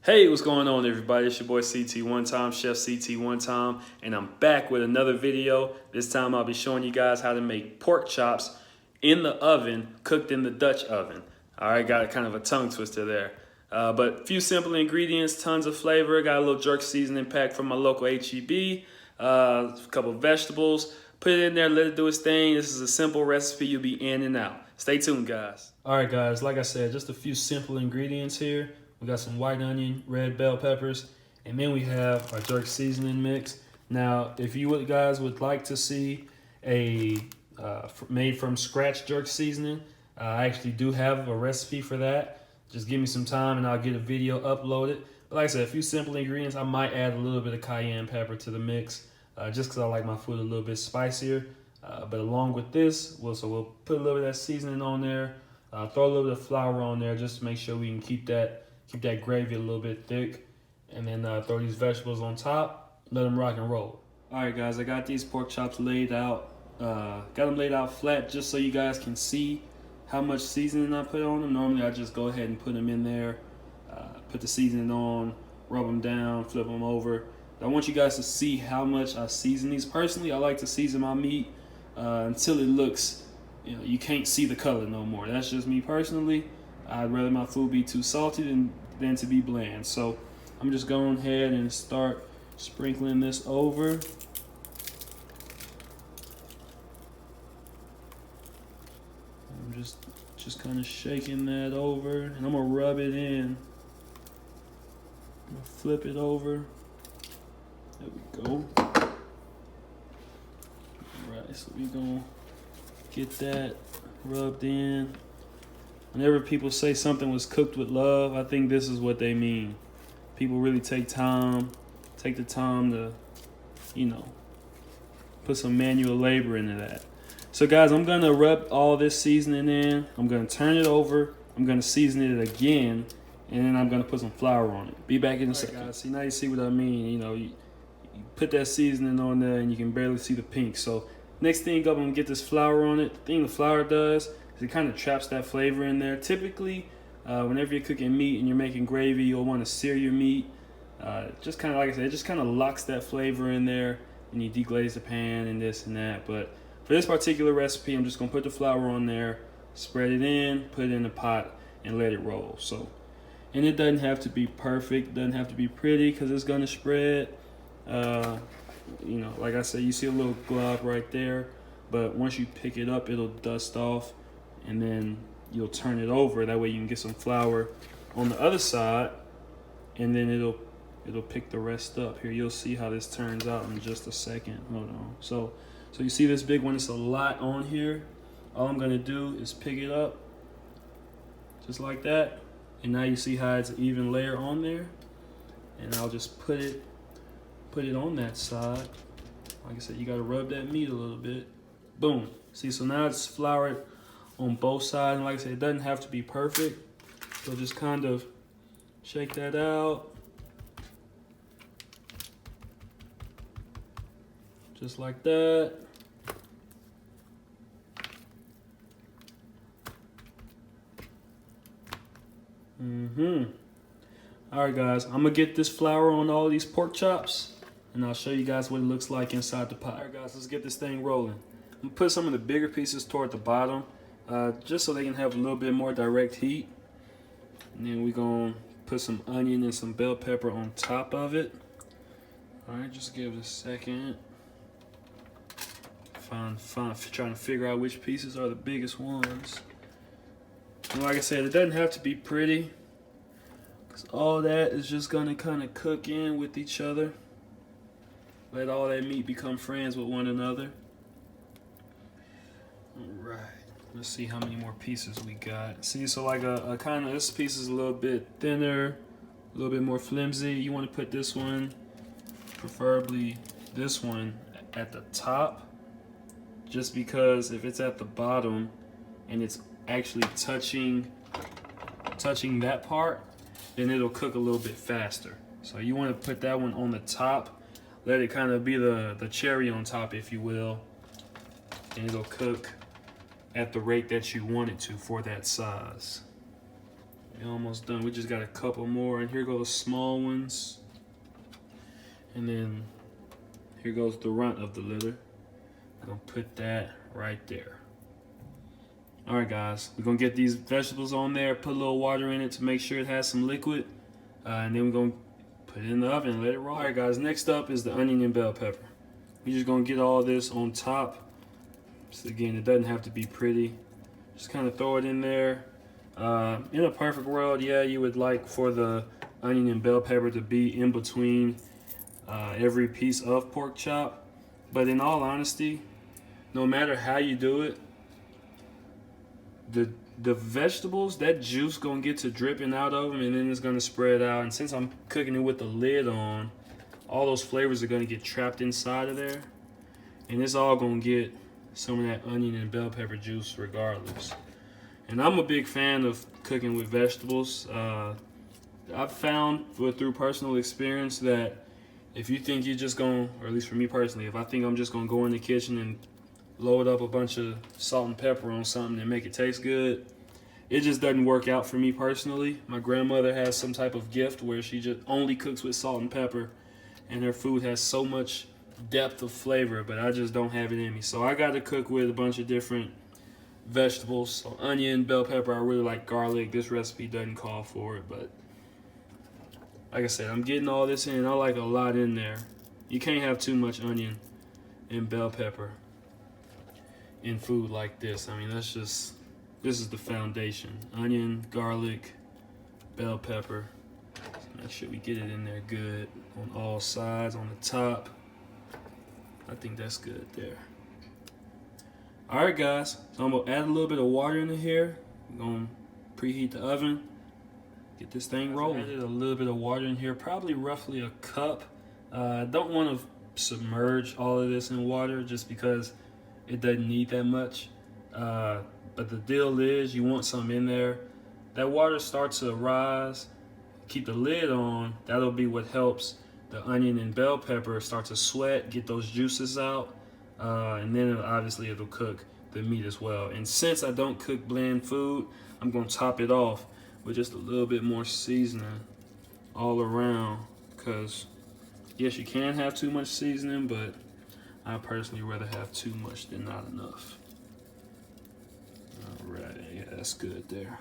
Hey, what's going on, everybody? It's your boy CT One Time, Chef CT One Time, and I'm back with another video. This time I'll be showing you guys how to make pork chops in the oven, cooked in the Dutch oven. All right, got kind of a tongue twister there. But a few simple ingredients, tons of flavor. Got a little jerk seasoning pack from my local HEB, a couple of vegetables. Put it in there, let it do its thing. This is a simple recipe. You'll be in and out. Stay tuned, guys. All right, guys, like I said, just a few simple ingredients here. We got some white onion, red bell peppers, and then we have our jerk seasoning mix. Now, if you guys would like to see a made from scratch jerk seasoning, I actually do have a recipe for that. Just give me some time and I'll get a video uploaded. But like I said, a few simple ingredients. I might add a little bit of cayenne pepper to the mix, just because I like my food a little bit spicier. But along with this, we'll put a little bit of that seasoning on there, throw a little bit of flour on there just to make sure we can keep that gravy a little bit thick, and then throw these vegetables on top, let them rock and roll. All right, guys, I got these pork chops laid out. Got them laid out flat just so you guys can see how much seasoning I put on them. Normally I just go ahead and put them in there, put the seasoning on, rub them down, flip them over. I want you guys to see how much I season these. Personally, I like to season my meat until it looks, you can't see the color no more. That's just me personally. I'd rather my food be too salty than to be bland. So I'm just going ahead and start sprinkling this over. I'm just kind of shaking that over, and I'm gonna rub it in. I'm gonna flip it over. There we go. All right, so we're gonna get that rubbed in. Whenever people say something was cooked with love, I think this is what they mean. People really take the time to, put some manual labor into that. So guys, I'm gonna rub all this seasoning in. I'm gonna turn it over. I'm gonna season it again, and then I'm gonna put some flour on it. Be back in a second. Guys, see, now you see what I mean. You put that seasoning on there and you can barely see the pink. So next thing up, I'm gonna get this flour on it. The thing the flour does, it kind of traps that flavor in there. Typically, whenever you're cooking meat and you're making gravy, you'll want to sear your meat. Just kind of, like I said, it just kind of locks that flavor in there, and you deglaze the pan and this and that. But for this particular recipe, I'm just going to put the flour on there, spread it in, put it in the pot, and let it roll. So, and it doesn't have to be perfect, doesn't have to be pretty, because it's going to spread. Like I said, you see a little glob right there, but once you pick it up, it'll dust off. And then you'll turn it over. That way you can get some flour on the other side, and then it'll pick the rest up. Here, you'll see how this turns out in just a second. Hold on. So you see this big one? It's a lot on here. All I'm gonna do is pick it up, just like that. And now you see how it's an even layer on there. And I'll just put it on that side. Like I said, you gotta rub that meat a little bit. Boom. See, so now it's floured on both sides, and like I said, it doesn't have to be perfect, so just kind of shake that out, just like that. All right, guys, I'm gonna get this flour on all these pork chops, and I'll show you guys what it looks like inside the pot. All right, guys, let's get this thing rolling. I'm gonna put some of the bigger pieces toward the bottom, just so they can have a little bit more direct heat. And then we're gonna put some onion and some bell pepper on top of it. All right, just give it a second. Trying to figure out which pieces are the biggest ones. And like I said, it doesn't have to be pretty, because all that is just gonna kind of cook in with each other. Let all that meat become friends with one another. All right. Let's see how many more pieces we got. See, so like a kind of, this piece is a little bit thinner, a little bit more flimsy. You want to put this one, preferably this one, at the top, just because if it's at the bottom and it's actually touching that part, then it'll cook a little bit faster. So you want to put that one on the top, let it kind of be the cherry on top, if you will, and it'll cook at the rate that you want it to for that size. We're almost done. We just got a couple more, and here go the small ones. And then here goes the runt of the litter. I'm gonna put that right there. All right, guys, we're gonna get these vegetables on there, put a little water in it to make sure it has some liquid, and then we're gonna put it in the oven and let it roll. All right, guys, next up is the onion and bell pepper. We're just gonna get all this on top. So again, it doesn't have to be pretty. Just kind of throw it in there. In a perfect world, yeah, you would like for the onion and bell pepper to be in between every piece of pork chop. But in all honesty, no matter how you do it, the vegetables, that juice gonna get to dripping out of them, and then it's gonna spread out. And since I'm cooking it with the lid on, all those flavors are gonna get trapped inside of there, and it's all gonna get some of that onion and bell pepper juice regardless. And I'm a big fan of cooking with vegetables. I've found through personal experience that if you think you're just gonna, or at least for me personally, if I think I'm just gonna go in the kitchen and load up a bunch of salt and pepper on something and make it taste good, it just doesn't work out for me personally. My grandmother has some type of gift where she just only cooks with salt and pepper, and her food has so much depth of flavor, but I just don't have it in me. So I got to cook with a bunch of different vegetables. So onion, bell pepper, I really like garlic. This recipe doesn't call for it, but like I said, I'm getting all this in. I like a lot in there. You can't have too much onion and bell pepper in food like this. I mean, this is the foundation. Onion, garlic, bell pepper. So make sure we get it in there good on all sides, on the top. I think that's good there. All right, guys, so I'm gonna add a little bit of water into here. I'm gonna preheat the oven, get this thing rolling. I added a little bit of water in here, probably roughly a cup. I don't want to submerge all of this in water just because it doesn't need that much. But the deal is you want some in there. That water starts to rise. Keep the lid on. That'll be what helps the onion and bell pepper start to sweat, get those juices out, and then obviously it'll cook the meat as well. And since I don't cook bland food, I'm gonna top it off with just a little bit more seasoning all around, because yes, you can have too much seasoning, but I personally rather have too much than not enough. All right, yeah, that's good there.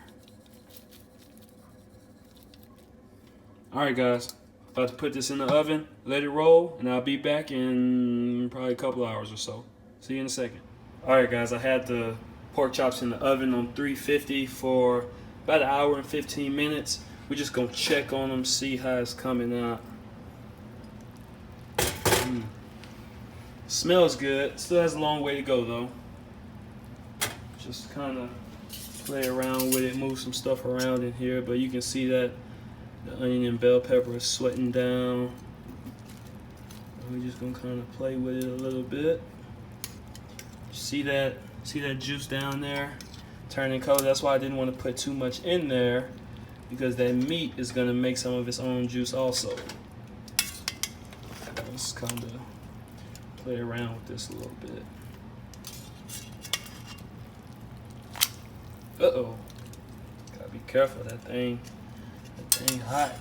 All right, guys. About to put this in the oven, let it roll, and I'll be back in probably a couple hours or so. See you in a second. All right, guys, I had the pork chops in the oven on 350 for about an hour and 15 minutes. We're just gonna check on them, see how it's coming out. Smells good. Still has a long way to go though. Just kind of play around with it, move some stuff around in here, but you can see that the onion and bell pepper is sweating down. We're just gonna kind of play with it a little bit. See that juice down there turning color? That's why I didn't want to put too much in there, because that meat is gonna make some of its own juice also. Let's kind of play around with this a little bit. Uh-oh. Gotta be careful, that thing hot.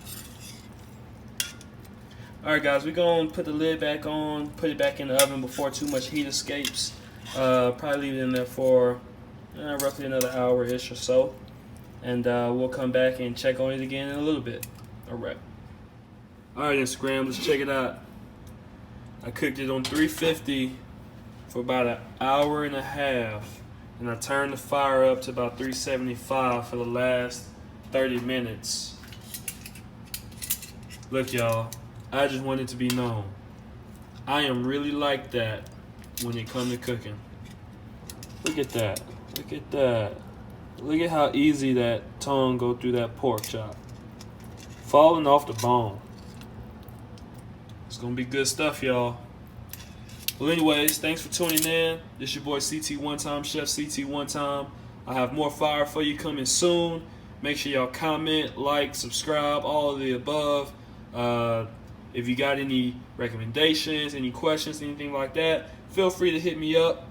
Alright, guys, we're gonna put the lid back on, put it back in the oven before too much heat escapes. Probably leave it in there for roughly another hour-ish or so. And we'll come back and check on it again in a little bit. Alright, Instagram, let's check it out. I cooked it on 350 for about an hour and a half. And I turned the fire up to about 375 for the last 30 minutes. Look, y'all, I just want it to be known, I am really like that when it comes to cooking. Look at that. Look at that. Look at how easy that tongue go through that pork chop. Falling off the bone. It's gonna be good stuff, y'all. Well, anyways, thanks for tuning in. This is your boy CT One Time, Chef CT One Time. I have more fire for you coming soon. Make sure y'all comment, like, subscribe, all of the above. If you got any recommendations, any questions, anything like that, feel free to hit me up.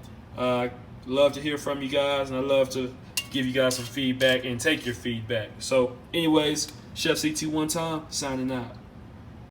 Love to hear from you guys, and I love to give you guys some feedback and take your feedback. So anyways, Chef CT one time, signing out.